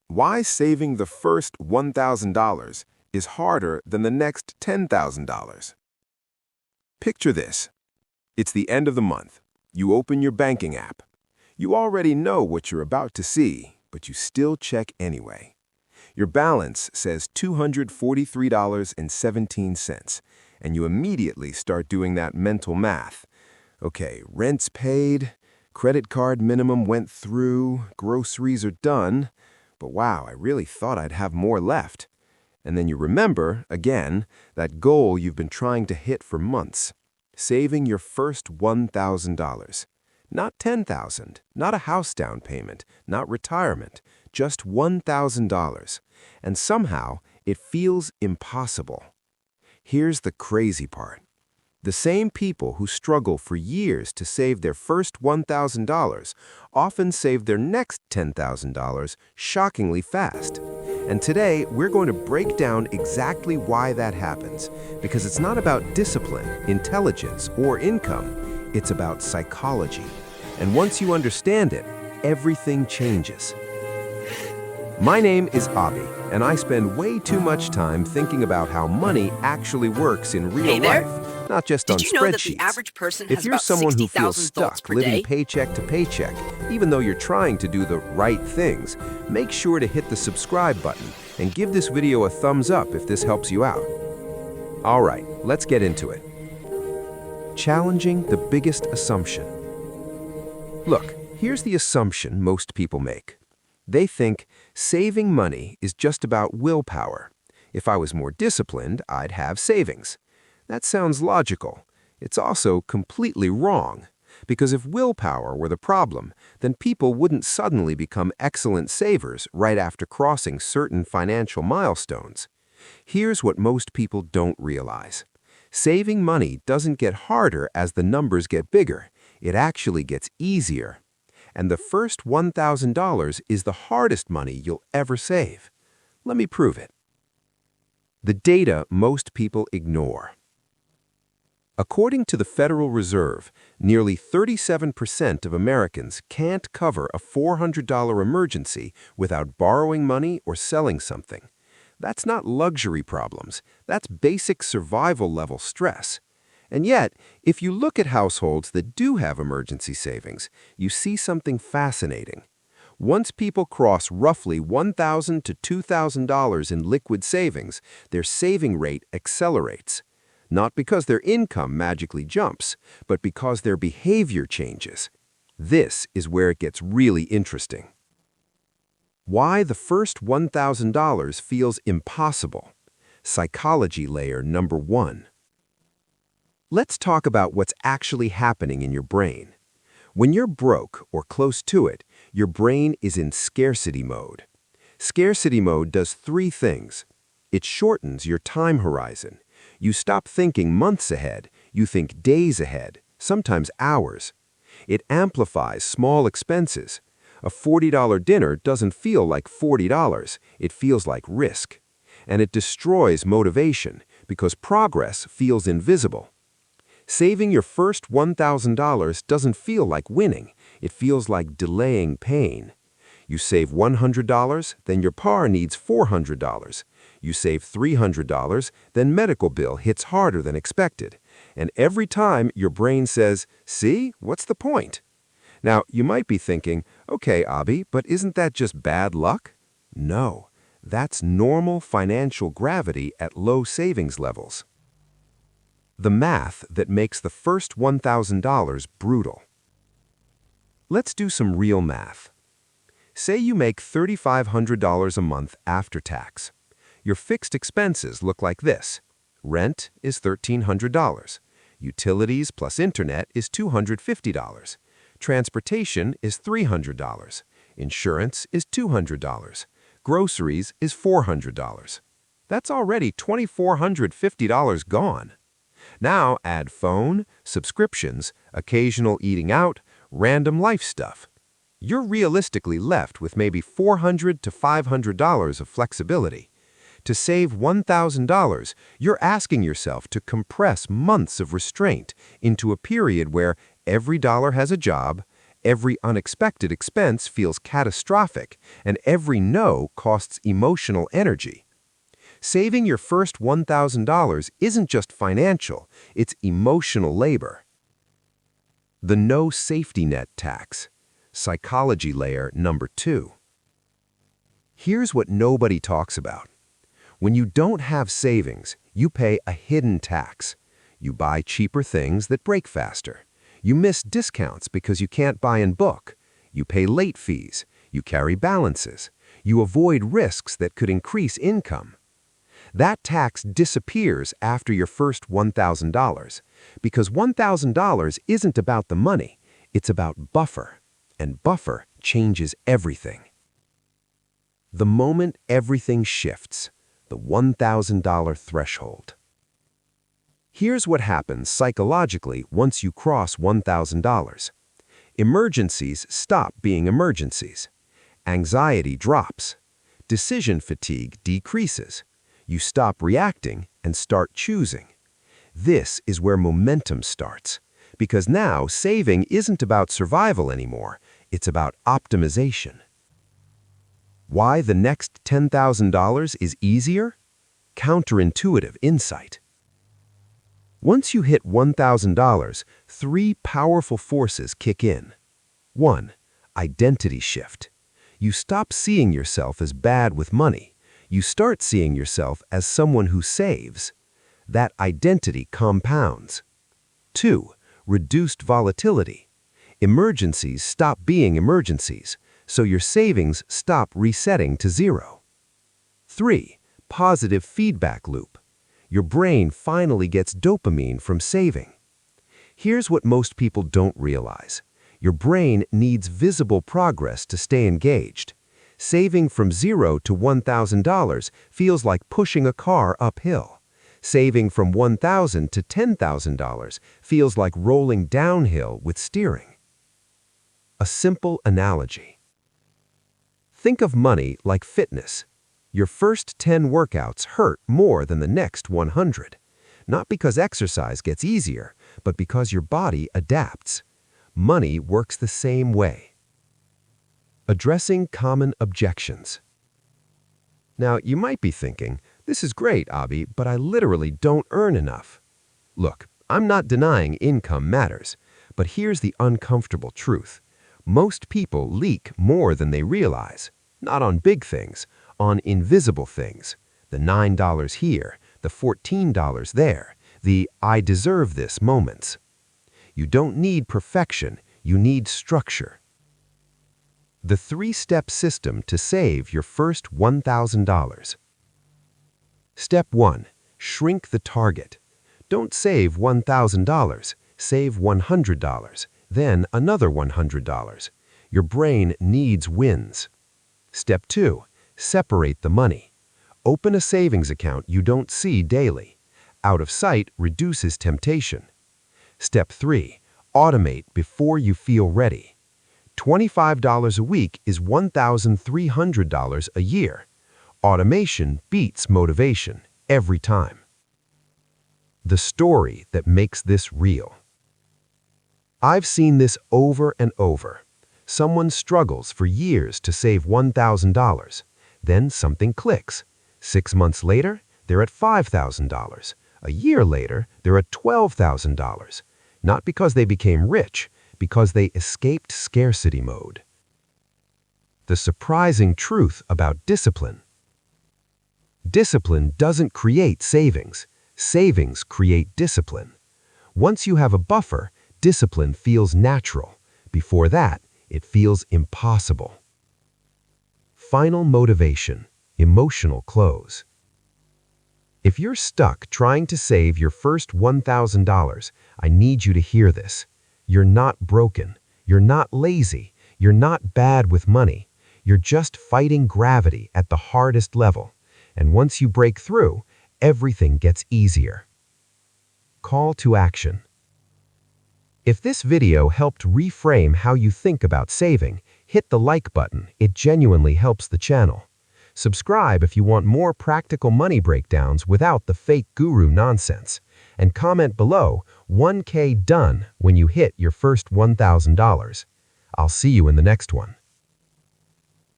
Why saving the first $1,000 is harder than the next $10,000. Picture this. It's the end of the month. You open your banking app. You already know what you're about to see, but you still check anyway. Your balance says $243.17, and you immediately start doing that mental math. Okay, rent's paid, credit card minimum went through, groceries are done, but wow, I really thought I'd have more left. And then you remember, again, that goal you've been trying to hit for months. Saving your first $1,000. Not $10,000, not a house down payment, not retirement, just $1,000. And somehow, it feels impossible. Here's the crazy part. The same people who struggle for years to save their first $1,000 often save their next $10,000 shockingly fast. And today, we're going to break down exactly why that happens, because it's not about discipline, intelligence, or income. It's about psychology. And once you understand it, everything changes. My name is Abi, and I spend way too much time thinking about how money actually works in real life, not just on spreadsheets. Did you know that the average person has If you're about someone who feels 60,000 thoughts stuck per living day? paycheck to paycheck, even though you're trying to do the right things, make sure to hit the subscribe button and give this video a thumbs up if this helps you out. All right, let's get into it. Challenging the biggest assumption. Look, here's the assumption most people make. They think saving money is just about willpower. If I was more disciplined, I'd have savings. That sounds logical. It's also completely wrong. Because if willpower were the problem, then people wouldn't suddenly become excellent savers right after crossing certain financial milestones. Here's what most people don't realize. Saving money doesn't get harder as the numbers get bigger. It actually gets easier. And the first $1,000 is the hardest money you'll ever save. Let me prove it. The data most people ignore. According to the Federal Reserve, nearly 37% of Americans can't cover a $400 emergency without borrowing money or selling something. That's not luxury problems. That's basic survival-level stress. And yet, if you look at households that do have emergency savings, you see something fascinating. Once people cross roughly $1,000 to $2,000 in liquid savings, their saving rate accelerates. Not because their income magically jumps, but because their behavior changes. This is where it gets really interesting. Why the first $1,000 feels impossible. Psychology layer number 1. Let's talk about what's actually happening in your brain. When you're broke or close to it, your brain is in scarcity mode. Scarcity mode does 3 things. It shortens your time horizon. You stop thinking months ahead, you think days ahead, sometimes hours. It amplifies small expenses. A $40 dinner doesn't feel like $40, it feels like risk. And it destroys motivation because progress feels invisible. Saving your first $1,000 doesn't feel like winning, it feels like delaying pain. You save $100, then your PAR needs $400. You save $300, then medical bill hits harder than expected. And every time your brain says, see, what's the point? Now, you might be thinking, okay, Abi, but isn't that just bad luck? No, that's normal financial gravity at low savings levels. The math that makes the first $1,000 brutal. Let's do some real math. Say you make $3,500 a month after tax. Your fixed expenses look like this. Rent is $1,300. Utilities plus internet is $250. Transportation is $300. Insurance is $200. Groceries is $400. That's already $2,450 gone. Now add phone, subscriptions, occasional eating out, random life stuff. You're realistically left with maybe $400 to $500 of flexibility. To save $1,000, you're asking yourself to compress months of restraint into a period where every dollar has a job, Every unexpected expense feels catastrophic, and every no costs emotional energy. Saving your first $1,000 isn't just financial, it's emotional labor. The no safety net tax. Psychology layer number 2. Here's what nobody talks about. When you don't have savings, you pay a hidden tax. You buy cheaper things that break faster. You miss discounts because you can't buy in bulk. You pay late fees. You carry balances. You avoid risks that could increase income. That tax disappears after your first $1,000 because $1,000 isn't about the money, it's about buffer, and buffer changes everything. The moment everything shifts, the $1,000 threshold. Here's what happens psychologically once you cross $1,000. Emergencies stop being emergencies. Anxiety drops. Decision fatigue decreases. You stop reacting and start choosing. This is where momentum starts, because now saving isn't about survival anymore, it's about optimization. Why the next $10,000 is easier? Counterintuitive insight. Once you hit $1,000, 3 powerful forces kick in. 1. Identity shift. You stop seeing yourself as bad with money. You start seeing yourself as someone who saves. That identity compounds. 2. Reduced volatility. Emergencies stop being emergencies, so your savings stop resetting to 0. 3. Positive feedback loop. Your brain finally gets dopamine from saving. Here's what most people don't realize. Your brain needs visible progress to stay engaged. Saving from $0 to $1,000 feels like pushing a car uphill. Saving from $1,000 to $10,000 feels like rolling downhill with steering. A simple analogy. Think of money like fitness. Your first 10 workouts hurt more than the next 100. Not because exercise gets easier, but because your body adapts. Money works the same way. Addressing common objections. Now, you might be thinking, this is great, Abi, but I literally don't earn enough. Look, I'm not denying income matters, but here's the uncomfortable truth. Most people leak more than they realize. Not on big things, on invisible things. The $9 here, the $14 there, the I deserve this moments. You don't need perfection, you need structure. The 3-step system to save your first $1,000. Step 1. Shrink the target. Don't save $1,000, save $100, then another $100. Your brain needs wins. Step 2. Separate the money. Open a savings account you don't see daily. Out of sight reduces temptation. Step 3. Automate before you feel ready. $25 a week is $1,300 a year. Automation beats motivation every time. The story that makes this real. I've seen this over and over. Someone struggles for years to save $1,000. Then something clicks. 6 months later, they're at $5,000. A year later, they're at $12,000. Not because they became rich, because they escaped scarcity mode. The surprising truth about discipline. Discipline doesn't create savings. Savings create discipline. Once you have a buffer, discipline feels natural. Before that, it feels impossible. Final motivation, emotional close. If you're stuck trying to save your first $1,000, I need you to hear this. You're not broken. You're not lazy. You're not bad with money. You're just fighting gravity at the hardest level. And once you break through, everything gets easier. Call to action. If this video helped reframe how you think about saving, hit the like button. It genuinely helps the channel. Subscribe if you want more practical money breakdowns without the fake guru nonsense. And comment below, 1K done when you hit your first $1,000. I'll see you in the next one.